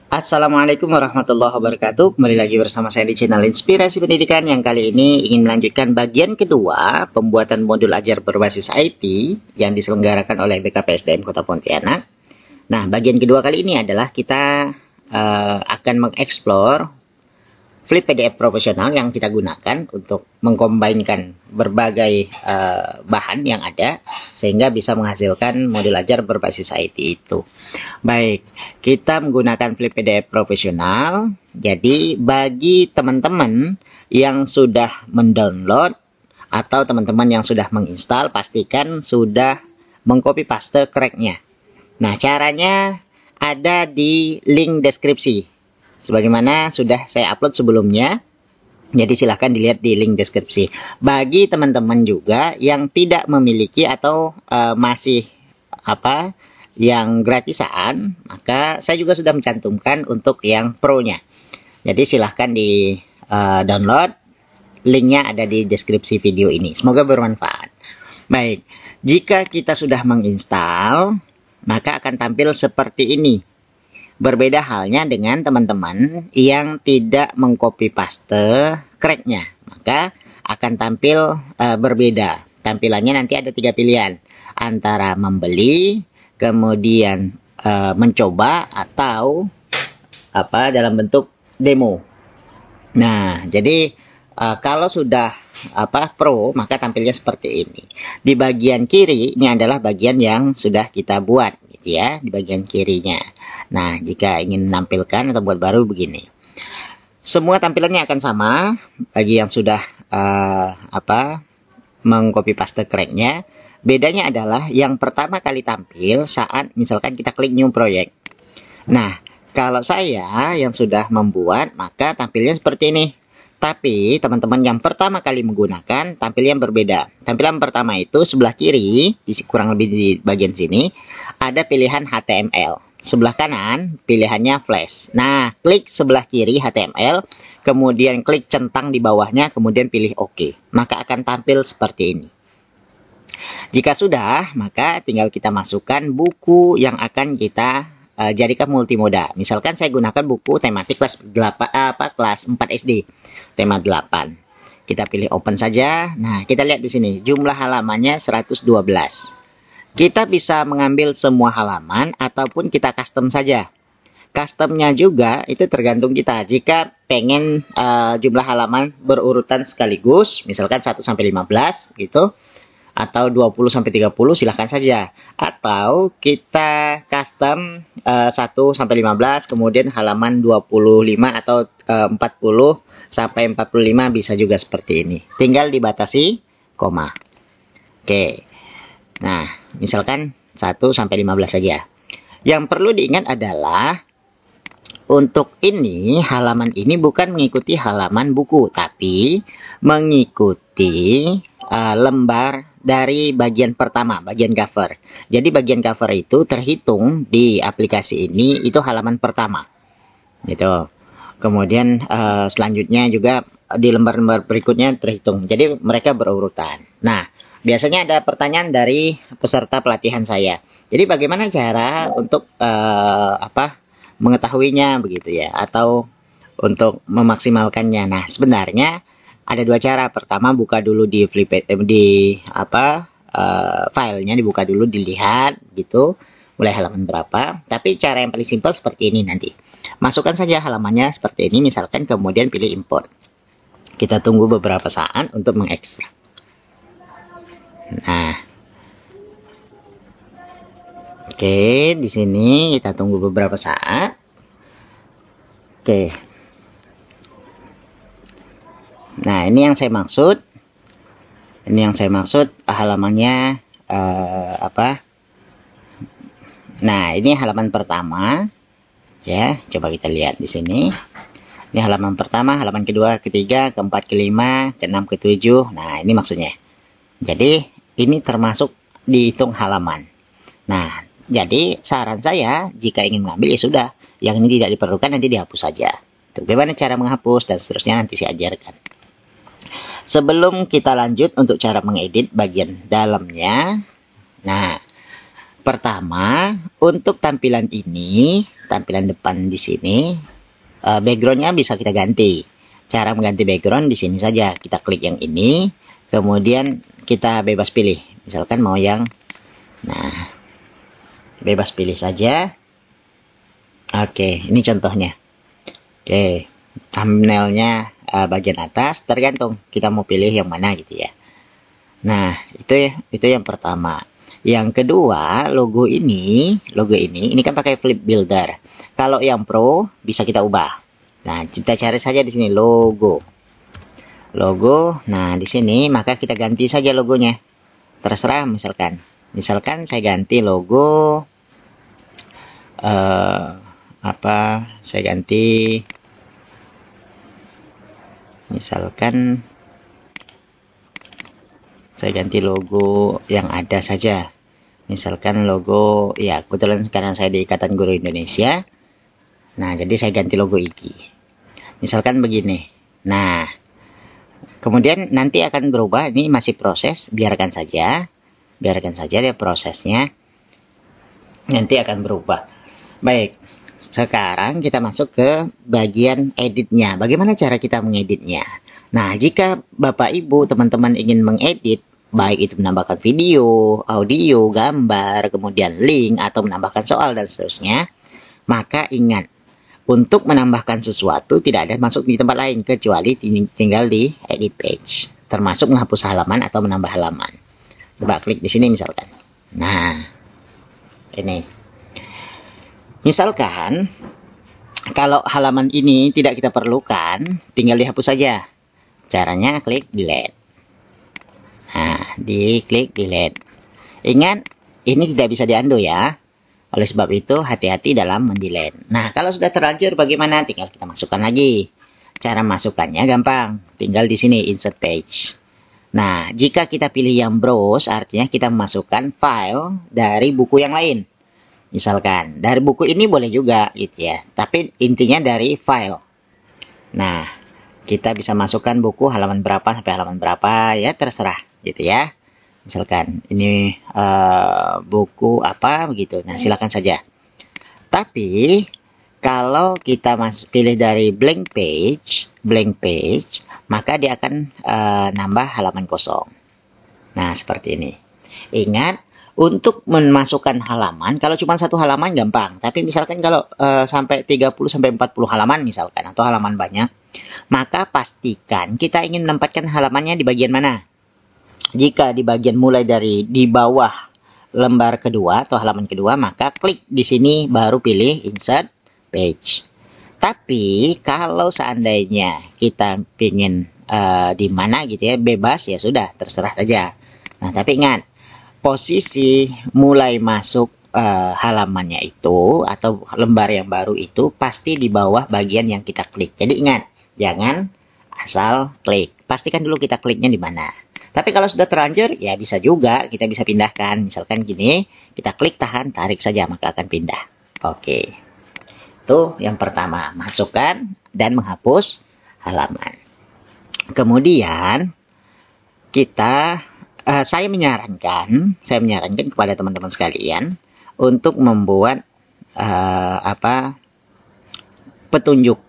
Assalamualaikum warahmatullahi wabarakatuh. Kembali lagi bersama saya di channel Inspirasi Pendidikan yang kali ini ingin melanjutkan bagian kedua pembuatan modul ajar berbasis IT yang diselenggarakan oleh BKPSDM Kota Pontianak. Nah, bagian kedua kali ini adalah kita akan mengeksplor Flip PDF profesional yang kita gunakan untuk mengkombinkan berbagai bahan yang ada sehingga bisa menghasilkan modul ajar berbasis IT itu. Baik, kita menggunakan Flip PDF profesional. Jadi bagi teman-teman yang sudah mendownload atau teman-teman yang sudah menginstal, pastikan sudah mengcopy paste cracknya. Nah, caranya ada di link deskripsi. Sebagaimana sudah saya upload sebelumnya, jadi silahkan dilihat di link deskripsi. Bagi teman-teman juga yang tidak memiliki atau masih yang gratisan, maka saya juga sudah mencantumkan untuk yang pro-nya. Jadi silahkan di download, linknya ada di deskripsi video ini. Semoga bermanfaat. Baik, jika kita sudah menginstal, maka akan tampil seperti ini. Berbeda halnya dengan teman-teman yang tidak mengcopy paste cracknya, maka akan tampil berbeda. Tampilannya nanti ada 3 pilihan, antara membeli, kemudian mencoba, atau dalam bentuk demo. Nah, jadi kalau sudah pro, maka tampilnya seperti ini. Di bagian kiri ini adalah bagian yang sudah kita buat, gitu ya, di bagian kirinya. Nah, jika ingin menampilkan atau buat baru begini. Semua tampilannya akan sama bagi yang sudah mengcopy paste cracknya. Bedanya adalah yang pertama kali tampil saat misalkan kita klik new project. Nah, kalau saya yang sudah membuat, maka tampilnya seperti ini. Tapi teman-teman yang pertama kali menggunakan, tampilnya berbeda. Tampilan pertama itu sebelah kiri, kurang lebih di bagian sini, ada pilihan HTML. Sebelah kanan pilihannya Flash. Nah, klik sebelah kiri HTML, kemudian klik centang di bawahnya, kemudian pilih OK. Maka akan tampil seperti ini. Jika sudah, maka tinggal kita masukkan buku yang akan kita jadikan multimoda. Misalkan saya gunakan buku tematik kelas 4 SD, tema 8. Kita pilih open saja. Nah, kita lihat di sini jumlah halamannya 112. Kita bisa mengambil semua halaman ataupun kita custom saja. Customnya juga itu tergantung kita. Jika pengen jumlah halaman berurutan sekaligus, misalkan 1 sampai 15 gitu, atau 20 sampai 30 silahkan saja. Atau kita custom 1 sampai 15, kemudian halaman 25 atau 40 sampai 45 bisa juga seperti ini. Tinggal dibatasi koma. Oke. Nah, misalkan 1 sampai 15 saja. Yang perlu diingat adalah untuk ini, halaman ini bukan mengikuti halaman buku, tapi mengikuti lembar dari bagian pertama, bagian cover. Jadi bagian cover itu terhitung di aplikasi ini itu halaman pertama. Gitu. Kemudian selanjutnya juga di lembar-lembar berikutnya terhitung. Jadi mereka berurutan. Nah, biasanya ada pertanyaan dari peserta pelatihan saya. Jadi bagaimana cara untuk mengetahuinya begitu ya, atau untuk memaksimalkannya. Nah, sebenarnya ada 2 cara. Pertama, buka dulu di filenya, dibuka dulu, dilihat gitu mulai halaman berapa. Tapi cara yang paling simpel seperti ini nanti. Masukkan saja halamannya seperti ini misalkan, kemudian pilih import. Kita tunggu beberapa saat untuk mengekstrak. Nah, oke, di sini kita tunggu beberapa saat. Oke. Nah, ini yang saya maksud. Ini yang saya maksud halamannya Nah, ini halaman pertama. Ya, coba kita lihat di sini. Ini halaman pertama, halaman kedua, ketiga, keempat, kelima, keenam, ketujuh. Nah, ini maksudnya. Jadi, ini termasuk dihitung halaman. Nah, jadi saran saya jika ingin mengambil ya sudah, yang ini tidak diperlukan nanti dihapus saja. Bagaimana cara menghapus dan seterusnya nanti saya ajarkan. Sebelum kita lanjut untuk cara mengedit bagian dalamnya, nah Pertama, untuk tampilan ini, tampilan depan di sini, backgroundnya bisa kita ganti. Cara mengganti background di sini saja. Kita klik yang ini, kemudian kita bebas pilih. Misalkan mau yang, nah, bebas pilih saja. Oke, ini contohnya. Oke, thumbnailnya bagian atas, tergantung kita mau pilih yang mana gitu ya. Nah, itu yang pertama. Yang kedua, logo ini kan pakai Flip Builder. Kalau yang Pro bisa kita ubah. Nah, kita cari saja di sini logo. Nah, di sini maka kita ganti saja logonya. Terserah misalkan saya ganti logo saya ganti misalkan saya ganti logo yang ada saja. Misalkan logo, ya kebetulan karena saya di Ikatan Guru Indonesia. Nah, jadi saya ganti logo IGI. Misalkan begini. Nah, kemudian nanti akan berubah. Ini masih proses, biarkan saja dia prosesnya. Nanti akan berubah. Baik, sekarang kita masuk ke bagian editnya. Bagaimana cara kita mengeditnya? Nah, jika Bapak Ibu teman-teman ingin mengedit, baik itu menambahkan video, audio, gambar, kemudian link, atau menambahkan soal dan seterusnya, maka ingat, untuk menambahkan sesuatu tidak ada masuk di tempat lain, kecuali tinggal di edit page, termasuk menghapus halaman atau menambah halaman. Coba klik di sini misalkan. Nah, ini. Misalkan, kalau halaman ini tidak kita perlukan, tinggal dihapus saja. Caranya klik delete. Nah, diklik delete. Ingat, ini tidak bisa diundo ya. Oleh sebab itu, hati-hati dalam mendelete. Nah, kalau sudah terlanjur bagaimana? Tinggal kita masukkan lagi. Cara masukkannya gampang. Tinggal di sini, insert page. Nah, jika kita pilih yang browse, artinya kita memasukkan file dari buku yang lain. Misalkan, dari buku ini boleh juga, gitu ya. Tapi intinya dari file. Nah, kita bisa masukkan buku halaman berapa sampai halaman berapa, ya terserah, gitu ya. Misalkan ini buku apa begitu. Nah, silakan saja. Tapi kalau kita pilih dari blank page, maka dia akan nambah halaman kosong. Nah, seperti ini. Ingat, untuk memasukkan halaman, kalau cuma satu halaman gampang. Tapi misalkan kalau sampai 30-40 halaman misalkan, atau halaman banyak, maka pastikan kita ingin menempatkan halamannya di bagian mana. Jika di bagian mulai dari di bawah lembar kedua atau halaman kedua, maka klik di sini baru pilih insert page. Tapi kalau seandainya kita ingin di mana gitu ya, bebas, ya sudah, terserah saja. Nah, tapi ingat, posisi mulai masuk halamannya itu atau lembar yang baru itu pasti di bawah bagian yang kita klik. Jadi ingat, jangan asal klik. Pastikan dulu kita kliknya di mana. Tapi kalau sudah terlanjur, ya bisa juga kita bisa pindahkan. Misalkan gini, kita klik, tahan, tarik saja, maka akan pindah. Oke. Itu yang pertama, masukkan dan menghapus halaman. Kemudian saya menyarankan kepada teman-teman sekalian untuk membuat petunjuk.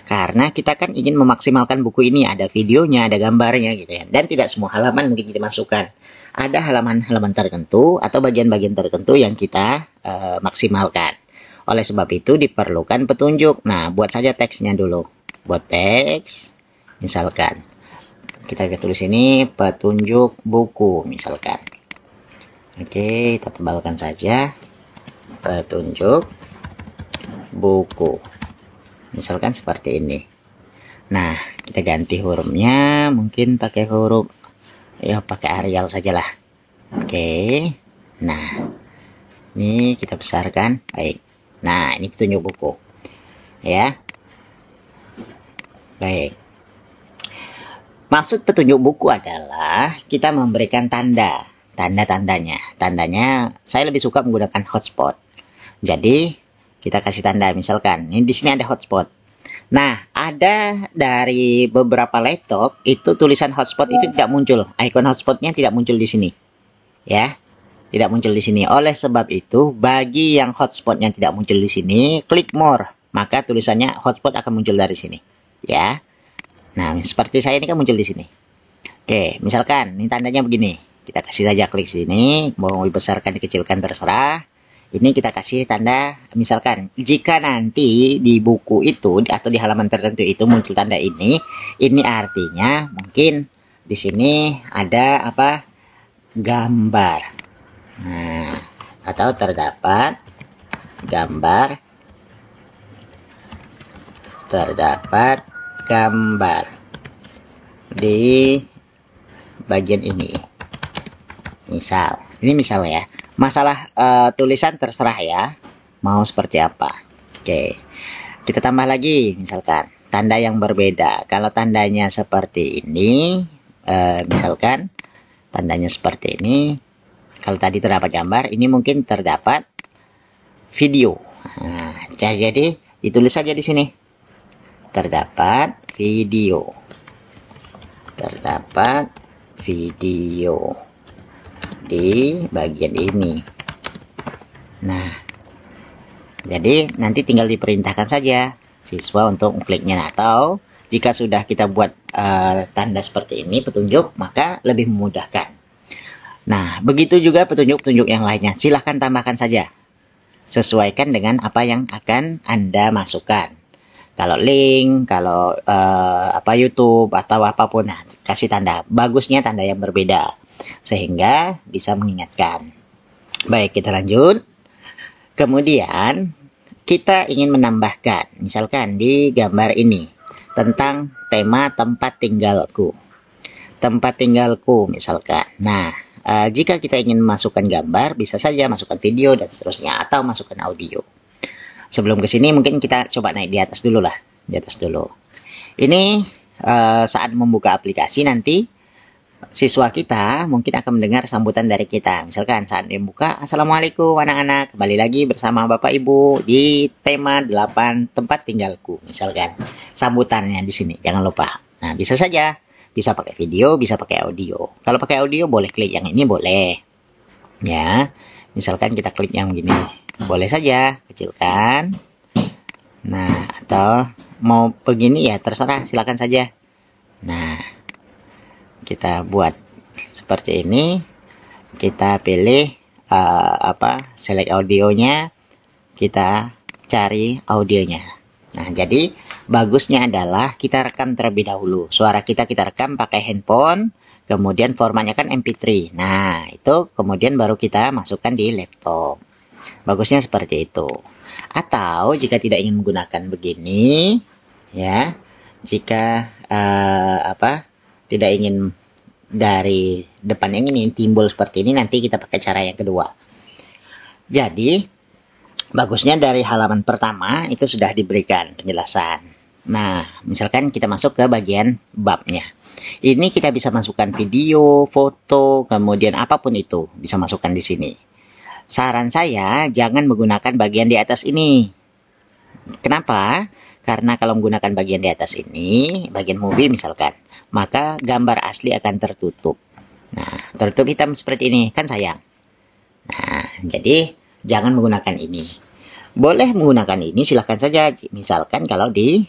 Karena kita kan ingin memaksimalkan buku ini, ada videonya, ada gambarnya gitu ya. Dan tidak semua halaman mungkin kita masukkan. Ada halaman-halaman tertentu atau bagian-bagian tertentu yang kita maksimalkan. Oleh sebab itu diperlukan petunjuk. Nah, buat saja teksnya dulu. Buat teks, misalkan kita tulis ini petunjuk buku misalkan. Oke, kita tebalkan saja. Petunjuk buku. Misalkan seperti ini. Nah, kita ganti hurufnya, mungkin pakai huruf, ya pakai Arial sajalah. Oke. Nah, ini kita besarkan. Baik. Nah, ini petunjuk buku. Ya. Baik. Maksud petunjuk buku adalah kita memberikan tanda-tandanya. Tandanya saya lebih suka menggunakan hotspot. Jadi kita kasih tanda, misalkan ini di sini ada hotspot. Nah, ada dari beberapa laptop itu tulisan hotspot itu tidak muncul, ikon hotspotnya tidak muncul di sini, ya. tidak muncul di sini. Oleh sebab itu, bagi yang hotspotnya tidak muncul di sini, klik more, maka tulisannya hotspot akan muncul dari sini, ya. Nah, seperti saya ini kan muncul di sini. Oke, misalkan ini tandanya begini, kita kasih saja klik sini, mau dibesarkan dikecilkan terserah. Ini kita kasih tanda, misalkan jika nanti di buku itu atau di halaman tertentu itu muncul tanda ini artinya mungkin di sini ada apa? Gambar. Nah, atau terdapat gambar di bagian ini. Ini misal ya. Masalah tulisan terserah ya, mau seperti apa. Oke, kita tambah lagi misalkan tanda yang berbeda. Kalau tandanya seperti ini, misalkan tandanya seperti ini, kalau tadi terdapat gambar, ini mungkin terdapat video. Nah, jadi ditulis saja di sini, terdapat video, di bagian ini. Nah, jadi nanti tinggal diperintahkan saja siswa untuk kliknya. Atau jika sudah kita buat tanda seperti ini, petunjuk, maka lebih memudahkan. Nah, begitu juga petunjuk-petunjuk yang lainnya. Silahkan tambahkan saja, sesuaikan dengan apa yang akan Anda masukkan. Kalau link, kalau YouTube atau apapun, nah, kasih tanda. Bagusnya tanda yang berbeda, sehingga bisa mengingatkan. Baik, kita lanjut. Kemudian kita ingin menambahkan, misalkan di gambar ini tentang tema tempat tinggalku misalkan. Nah, jika kita ingin masukkan gambar, bisa saja masukkan video dan seterusnya, atau masukkan audio. Sebelum ke sini mungkin kita coba naik di atas dulu lah, Ini saat membuka aplikasi nanti siswa kita mungkin akan mendengar sambutan dari kita. Misalkan saat membuka, Assalamualaikum anak-anak, kembali lagi bersama Bapak Ibu di tema 8 tempat tinggalku. Misalkan sambutannya di sini, jangan lupa. Nah, bisa saja, bisa pakai video, bisa pakai audio. Kalau pakai audio boleh klik yang ini, boleh. Ya, misalkan kita klik yang gini, boleh saja, kecilkan. Nah, atau mau begini ya terserah, silakan saja. Nah, kita buat seperti ini, kita pilih select audionya, kita cari audionya. Nah, jadi bagusnya adalah kita rekam terlebih dahulu. Suara kita rekam pakai handphone, kemudian formatnya kan MP3. Nah, itu kemudian baru kita masukkan di laptop. Bagusnya seperti itu. Atau jika tidak ingin menggunakan begini, ya, jika tidak ingin dari depan yang ini timbul seperti ini, nanti kita pakai cara yang kedua. Jadi bagusnya dari halaman pertama itu sudah diberikan penjelasan. Nah, misalkan kita masuk ke bagian babnya. Ini kita bisa masukkan video, foto, kemudian apapun itu bisa masukkan di sini. Saran saya jangan menggunakan bagian di atas ini. Kenapa? Karena kalau menggunakan bagian di atas ini, bagian movie misalkan, maka gambar asli akan tertutup. Nah, tertutup hitam seperti ini, kan sayang. Nah, jadi jangan menggunakan ini. Boleh menggunakan ini, silahkan saja. Misalkan kalau di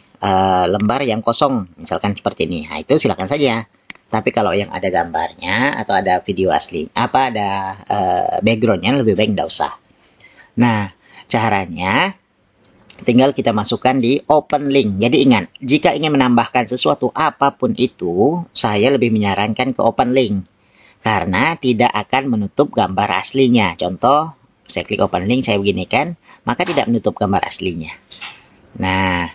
lembar yang kosong, misalkan seperti ini. Nah, itu silahkan saja. Tapi kalau yang ada gambarnya atau ada video asli, ada backgroundnya, lebih baik tidak usah. Nah, caranya tinggal kita masukkan di open link. Jadi ingat, jika ingin menambahkan sesuatu apapun itu, saya lebih menyarankan ke open link. Karena tidak akan menutup gambar aslinya. Contoh, saya klik open link, saya beginikan, maka tidak menutup gambar aslinya. Nah,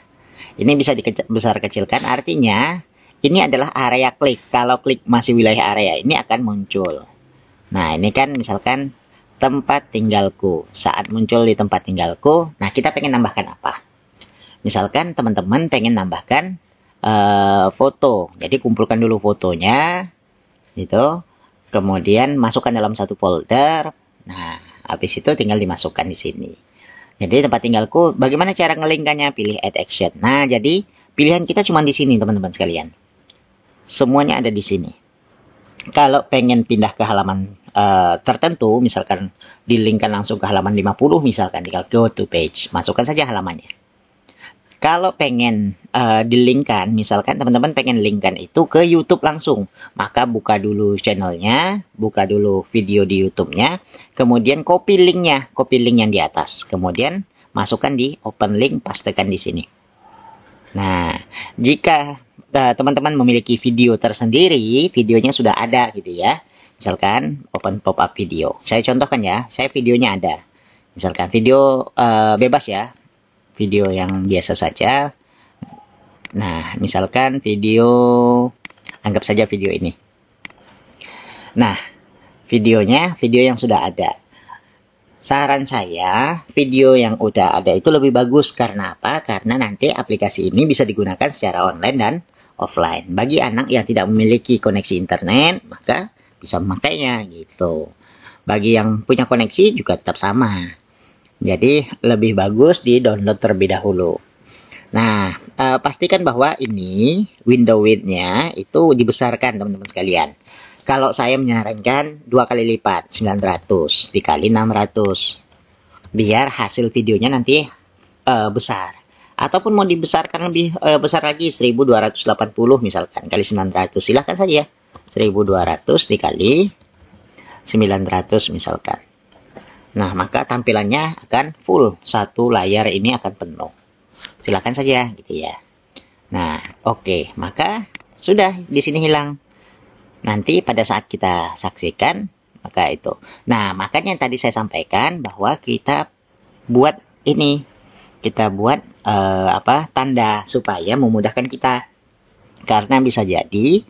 ini bisa dibesar kecilkan, artinya ini adalah area klik. Kalau klik masih wilayah area, ini akan muncul. Nah, ini kan misalkan tempat tinggalku. Saat muncul di tempat tinggalku, nah kita pengen nambahkan apa? Misalkan teman-teman pengen nambahkan foto. Jadi kumpulkan dulu fotonya, gitu. Kemudian masukkan dalam satu folder. Nah, habis itu tinggal dimasukkan di sini. Jadi tempat tinggalku, bagaimana cara ngelingkannya? Pilih add action. Nah, jadi pilihan kita cuma di sini teman-teman sekalian. Semuanya ada di sini. Kalau pengen pindah ke halaman tertentu, misalkan di-linkkan langsung ke halaman 50, misalkan tinggal go to page, masukkan saja halamannya. Kalau pengen di-linkkan, misalkan teman-teman pengen linkkan itu ke YouTube langsung, maka buka dulu channelnya, buka dulu video di YouTube-nya, kemudian copy link yang di atas, kemudian masukkan di open link, pastekan di sini. Nah, jika teman-teman memiliki video tersendiri, videonya sudah ada gitu ya. Misalkan open pop-up video. Saya contohkan ya, saya videonya ada. Misalkan video bebas ya, video yang biasa saja. Nah, misalkan video, anggap saja video ini. Nah, video yang sudah ada. Saran saya, video yang udah ada itu lebih bagus. Karena apa? Karena nanti aplikasi ini bisa digunakan secara online dan offline. Bagi anak yang tidak memiliki koneksi internet, maka bisa memakainya gitu. Bagi yang punya koneksi juga tetap sama. Jadi lebih bagus di-download terlebih dahulu. Nah, pastikan bahwa ini window width-nya itu dibesarkan teman-teman sekalian. Kalau saya menyarankan 2 kali lipat, 900 dikali 600. Biar hasil videonya nanti besar. Ataupun mau dibesarkan lebih besar lagi, 1280 misalkan, kali 900. Silahkan saja. 1200 dikali 900 misalkan. Nah, maka tampilannya akan full. Satu layar ini akan penuh. Silahkan saja gitu ya. Nah, oke. Maka sudah di sini hilang. Nanti pada saat kita saksikan, maka itu. Nah, makanya tadi saya sampaikan bahwa kita buat ini. Kita buat tanda supaya memudahkan kita. Karena bisa jadi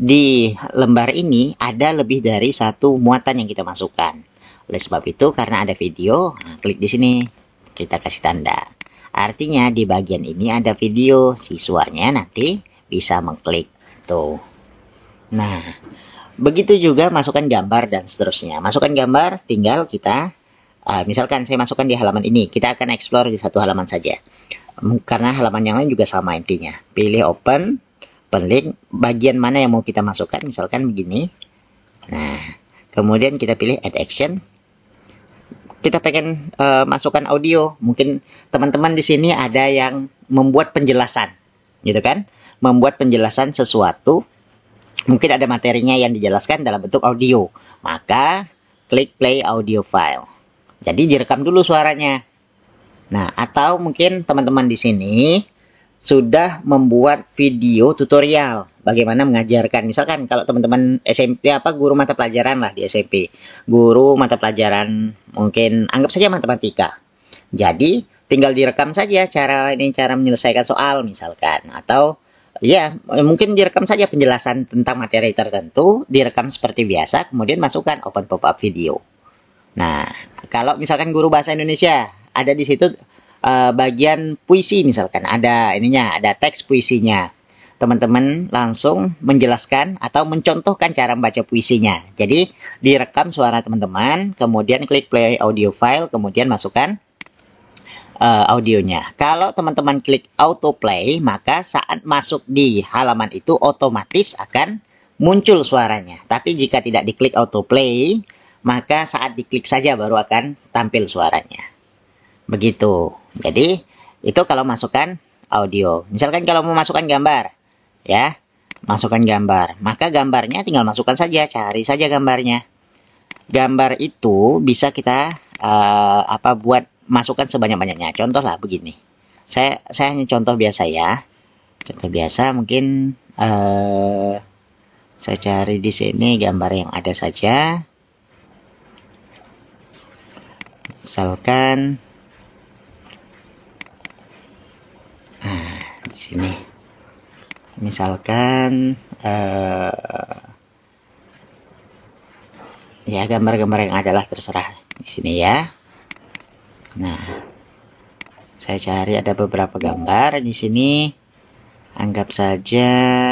di lembar ini ada lebih dari satu muatan yang kita masukkan. Oleh sebab itu, karena ada video, klik di sini. Kita kasih tanda. Artinya di bagian ini ada video. Siswanya nanti bisa mengklik. Tuh. Nah, begitu juga masukkan gambar dan seterusnya. Masukkan gambar, tinggal kita, misalkan saya masukkan di halaman ini. Kita akan explore di satu halaman saja. Karena halaman yang lain juga sama intinya. Pilih open link, bagian mana yang mau kita masukkan. Misalkan begini. Nah, kemudian kita pilih add action. Kita pengen masukkan audio. Mungkin teman-teman di sini ada yang membuat penjelasan. Gitu kan? Membuat penjelasan sesuatu. Mungkin ada materinya yang dijelaskan dalam bentuk audio. Maka klik play audio file. Jadi direkam dulu suaranya. Nah, atau mungkin teman-teman di sini sudah membuat video tutorial bagaimana mengajarkan. Misalkan kalau teman-teman SMP guru mata pelajaran lah di SMP. Guru mata pelajaran mungkin anggap saja matematika. Jadi tinggal direkam saja cara menyelesaikan soal misalkan, atau ya, mungkin direkam saja penjelasan tentang materi tertentu, direkam seperti biasa, kemudian masukkan open pop-up video. Nah, kalau misalkan guru bahasa Indonesia, ada di situ bagian puisi misalkan, ada teks puisinya. Teman-teman langsung menjelaskan atau mencontohkan cara membaca puisinya. Jadi, direkam suara teman-teman, kemudian klik play audio file, kemudian masukkan audionya. Kalau teman-teman klik autoplay, maka saat masuk di halaman itu otomatis akan muncul suaranya. Tapi jika tidak diklik autoplay, maka saat diklik saja baru akan tampil suaranya. Begitu. Jadi, itu kalau masukkan audio. Misalkan kalau mau masukkan gambar, ya, masukkan gambar. Maka gambarnya tinggal masukkan saja, cari saja gambarnya. Gambar itu bisa kita buat masukkan sebanyak-banyaknya. Contoh lah begini. Saya hanya contoh biasa ya. Contoh biasa mungkin saya cari di sini gambar yang ada saja. Misalkan di sini. Misalkan ya gambar-gambar yang adalah terserah di sini ya. Nah, saya cari ada beberapa gambar di sini. Anggap saja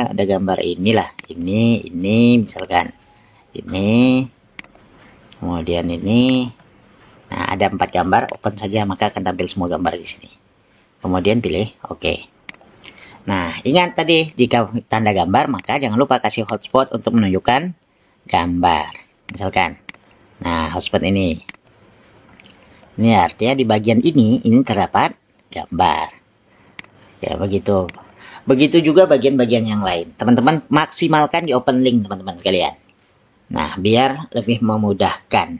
ada gambar inilah. Ini misalkan. Ini. Kemudian ini. Nah, ada 4 gambar. Open saja, maka akan tampil semua gambar di sini. Kemudian pilih OK. Nah, ingat tadi, jika tanda gambar, maka jangan lupa kasih hotspot untuk menunjukkan gambar. Misalkan, Nah, hotspot ini. Ini artinya di bagian ini terdapat gambar. Ya, begitu. Begitu juga bagian-bagian yang lain. Teman-teman maksimalkan di open link, teman-teman sekalian. Nah, biar lebih memudahkan.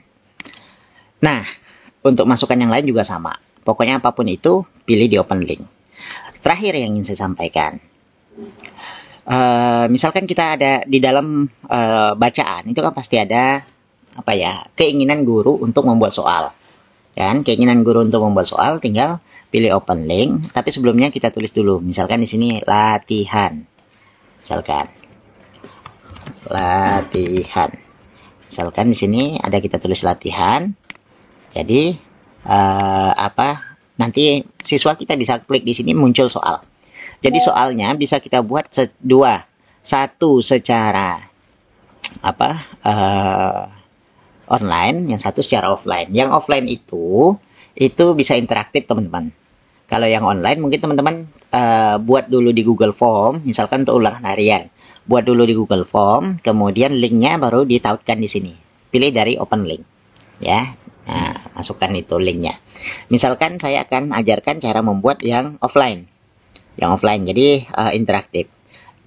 Nah, untuk masukan yang lain juga sama. Pokoknya apapun itu, pilih di open link. Terakhir yang ingin saya sampaikan. Misalkan kita ada di dalam bacaan, itu kan pasti ada apa ya, keinginan guru untuk membuat soal. Kan, keinginan guru untuk membuat soal tinggal pilih open link, tapi sebelumnya kita tulis dulu. Misalkan di sini latihan. Misalkan latihan. Misalkan di sini ada kita tulis latihan. Jadi nanti siswa kita bisa klik di sini muncul soal. Jadi soalnya bisa kita buat satu secara online, yang satu secara offline. Yang offline itu bisa interaktif, teman-teman. Kalau yang online mungkin teman-teman buat dulu di Google Form, misalkan untuk ulangan harian. Buat dulu di Google Form, kemudian linknya baru ditautkan di sini. Pilih dari open link, ya. Nah, masukkan itu linknya. Misalkan saya akan ajarkan cara membuat yang offline. Yang offline, jadi interaktif.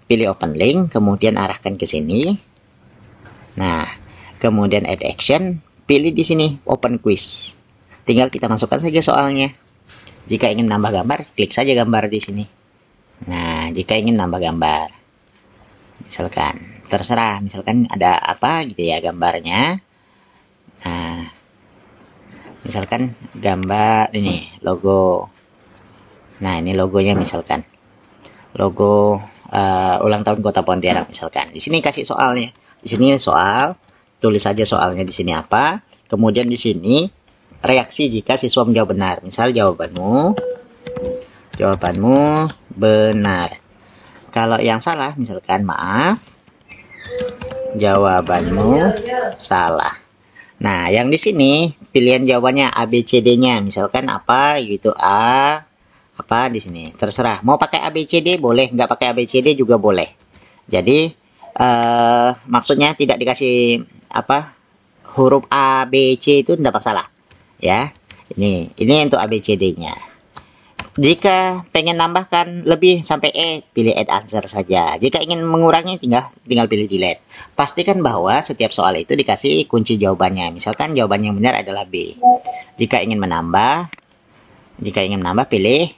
Pilih open link, kemudian arahkan ke sini. Nah, kemudian add action, pilih di sini open quiz. Tinggal kita masukkan saja soalnya. Jika ingin nambah gambar, klik saja gambar di sini. Nah, jika ingin nambah gambar, misalkan terserah, misalkan ada apa gitu ya gambarnya. Nah, misalkan gambar ini logo. Nah, ini logonya misalkan logo ulang tahun Kota Pontianak misalkan. Di sini kasih soalnya. Di sini soal, tulis saja soalnya di sini apa. Kemudian di sini reaksi jika siswa menjawab benar. Misal jawabanmu benar. Kalau yang salah misalkan maaf, jawabanmu salah. Nah, yang di sini pilihan jawabannya A, B, C, D-nya. Misalkan apa gitu, A, apa di sini. Terserah. Mau pakai A, B, C, D boleh, nggak pakai A, B, C, D juga boleh. Jadi maksudnya tidak dikasih huruf A, B, C itu tidak masalah. Ya. Ini untuk A, B, C, D-nya. Jika pengen nambahkan lebih sampai E, pilih add answer saja. Jika ingin mengurangi, tinggal pilih delete. Pastikan bahwa setiap soal itu dikasih kunci jawabannya. Misalkan jawabannya yang benar adalah B. Jika ingin menambah, pilih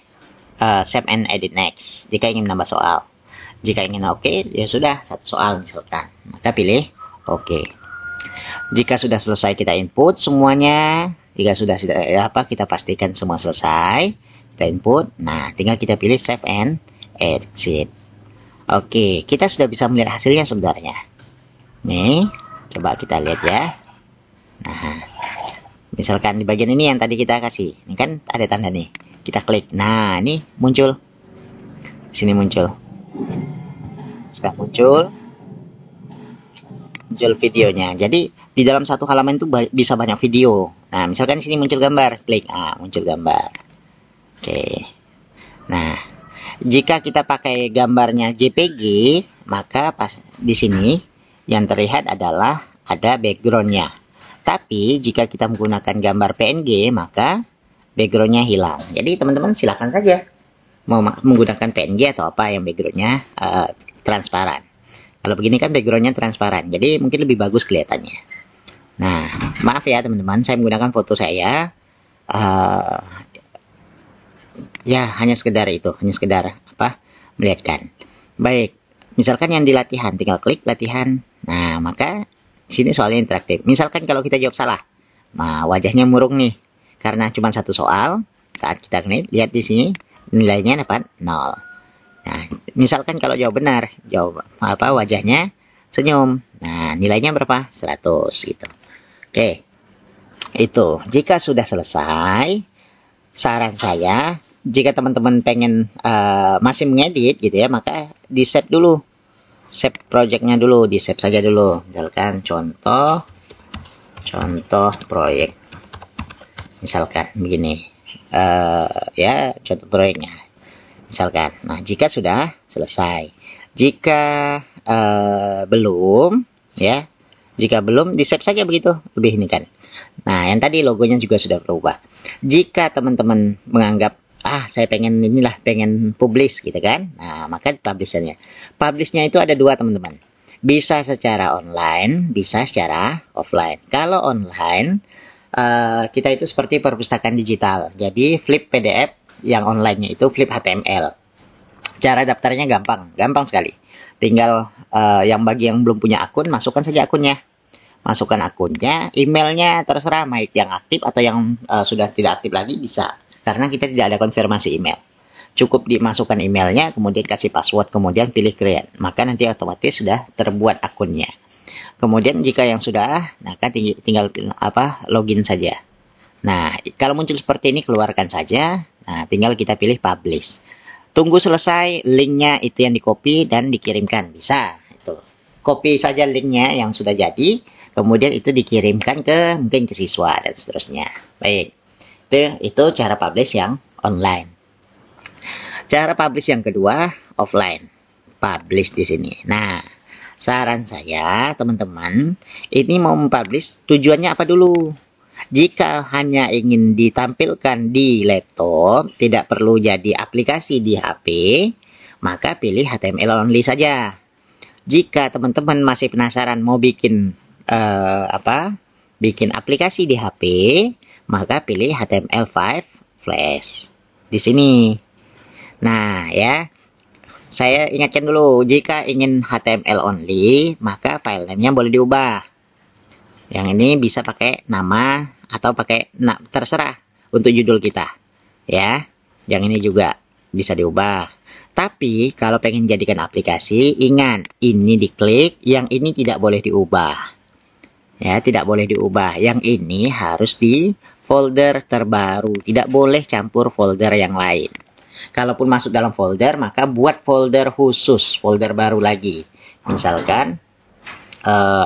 save and edit next. Jika ingin menambah soal. Jika ingin oke, ya sudah satu soal misalkan. Maka pilih oke. Jika sudah selesai kita input semuanya. Jika sudah kita pastikan semua selesai. Kita input, nah tinggal kita pilih save and exit. Oke, kita sudah bisa melihat hasilnya sebenarnya. Nih, coba kita lihat ya. Nah, misalkan di bagian ini yang tadi kita kasih, ini kan ada tanda nih. Kita klik, nah ini muncul. Sini muncul. Sudah muncul videonya. Jadi di dalam satu halaman itu bisa banyak video. Nah, misalkan sini muncul gambar, klik, muncul gambar. Oke. Nah, jika kita pakai gambarnya JPG, maka pas di sini yang terlihat adalah ada backgroundnya. Tapi jika kita menggunakan gambar PNG, maka backgroundnya hilang. Jadi teman-teman silakan saja mau menggunakan PNG atau apa yang backgroundnya transparan. Kalau begini kan backgroundnya transparan, jadi mungkin lebih bagus kelihatannya. Nah, maaf ya teman-teman, saya menggunakan foto saya. Ya, hanya sekedar melihatkan. Baik, misalkan yang di latihan, tinggal klik latihan. Nah, maka sini soalnya interaktif. Misalkan kalau kita jawab salah, nah wajahnya murung nih, karena cuma satu soal. Saat kita lihat di sini nilainya dapat 0. Nah, misalkan kalau jawab benar, wajahnya senyum. Nah, nilainya berapa? 100 gitu. Oke. Itu. Jika sudah selesai, saran saya, jika teman-teman pengen masih mengedit gitu ya, maka di save dulu. Save projectnya dulu, di save saja dulu. Misalkan contoh proyek. Misalkan begini. Ya, contoh proyeknya. Misalkan. Nah, jika sudah selesai. Jika belum ya, Jika belum, di-save saja begitu, lebih ini kan. Nah, yang tadi logonya juga sudah berubah. Jika teman-teman menganggap, saya pengen inilah, pengen publish gitu kan. Nah, maka publish-nya. Publish-nya itu ada dua teman-teman. Bisa secara online, bisa secara offline. Kalau online, kita itu seperti perpustakaan digital. Jadi, flip PDF yang online-nya itu flip HTML. Cara daftarnya gampang sekali. Tinggal yang bagi yang belum punya akun, masukkan saja akunnya. Masukkan akunnya, emailnya terserah, baik yang aktif atau yang sudah tidak aktif lagi bisa. Karena kita tidak ada konfirmasi email. Cukup dimasukkan emailnya, kemudian kasih password, kemudian pilih create. Maka nanti otomatis sudah terbuat akunnya. Kemudian jika yang sudah, nah kan tinggal login saja. Nah, kalau muncul seperti ini, keluarkan saja. Nah, tinggal kita pilih publish. Tunggu selesai, linknya itu yang di-copy dan dikirimkan. Bisa, itu. Copy saja linknya yang sudah jadi, kemudian itu dikirimkan mungkin ke siswa dan seterusnya. Baik, itu cara publish yang online. Cara publish yang kedua, offline. Publish di sini. Nah, saran saya, teman-teman, ini mau mempublish tujuannya apa dulu? Jika hanya ingin ditampilkan di laptop, tidak perlu jadi aplikasi di HP, maka pilih HTML only saja. Jika teman-teman masih penasaran mau bikin bikin aplikasi di HP, maka pilih HTML5 Flash di sini. Nah, ya. Saya ingatkan dulu, jika ingin HTML only, maka file name-nya boleh diubah. Yang ini bisa pakai nama atau pakai terserah untuk judul kita. Ya, yang ini juga bisa diubah. Tapi kalau pengen jadikan aplikasi, ingat ini diklik, yang ini tidak boleh diubah. Ya, tidak boleh diubah. Yang ini harus di folder terbaru, tidak boleh campur folder yang lain. Kalaupun masuk dalam folder, maka buat folder khusus, folder baru lagi. Misalkan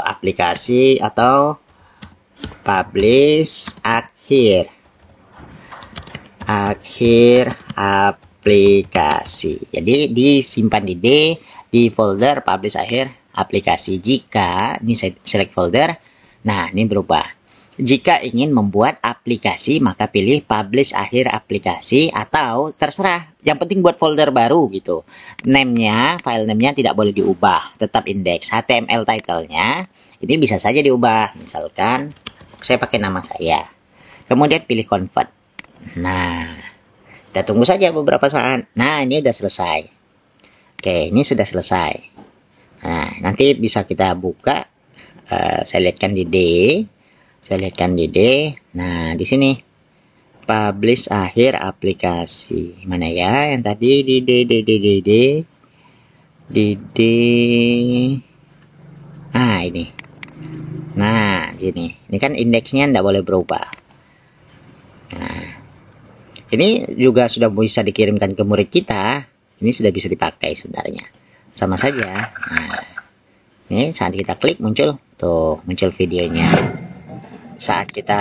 aplikasi atau publish akhir aplikasi. Jadi disimpan di folder publish akhir aplikasi. Jika ini saya select folder, nah ini berubah. Jika ingin membuat aplikasi, maka pilih publish akhir aplikasi atau terserah. Yang penting buat folder baru gitu. Name-nya, file name-nya tidak boleh diubah. Tetap indeks. HTML title-nya, ini bisa saja diubah. Misalkan, saya pakai nama saya. Kemudian pilih convert. Nah, kita tunggu saja beberapa saat. Nah, ini udah selesai. Oke, ini sudah selesai. Nah, nanti bisa kita buka. Saya lihatkan di D. Nah, di sini publish akhir aplikasi. Mana ya yang tadi di D. Ini. Nah, sini. Ini kan indeksnya tidak boleh berubah. Nah, ini juga sudah bisa dikirimkan ke murid kita. Ini sudah bisa dipakai sebenarnya. Sama saja. Nah, ini saat kita klik muncul videonya. Saat kita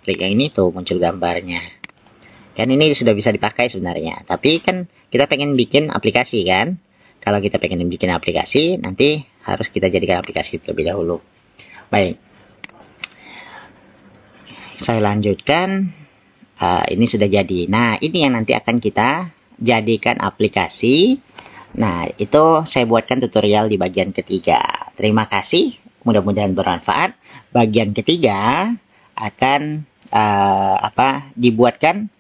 klik yang ini muncul gambarnya. Kan ini sudah bisa dipakai sebenarnya. Tapi kan kita pengen bikin aplikasi kan. Kalau kita pengen bikin aplikasi, nanti harus kita jadikan aplikasi terlebih dahulu. Baik. Saya lanjutkan. Ini sudah jadi. Nah, ini yang nanti akan kita jadikan aplikasi. Nah, itu saya buatkan tutorial di bagian ketiga. Terima kasih. Mudah-mudahan bermanfaat. Bagian ketiga akan dibuatkan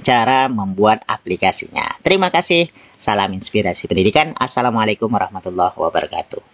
cara membuat aplikasinya. Terima kasih. Salam inspirasi pendidikan. Assalamualaikum warahmatullahi wabarakatuh.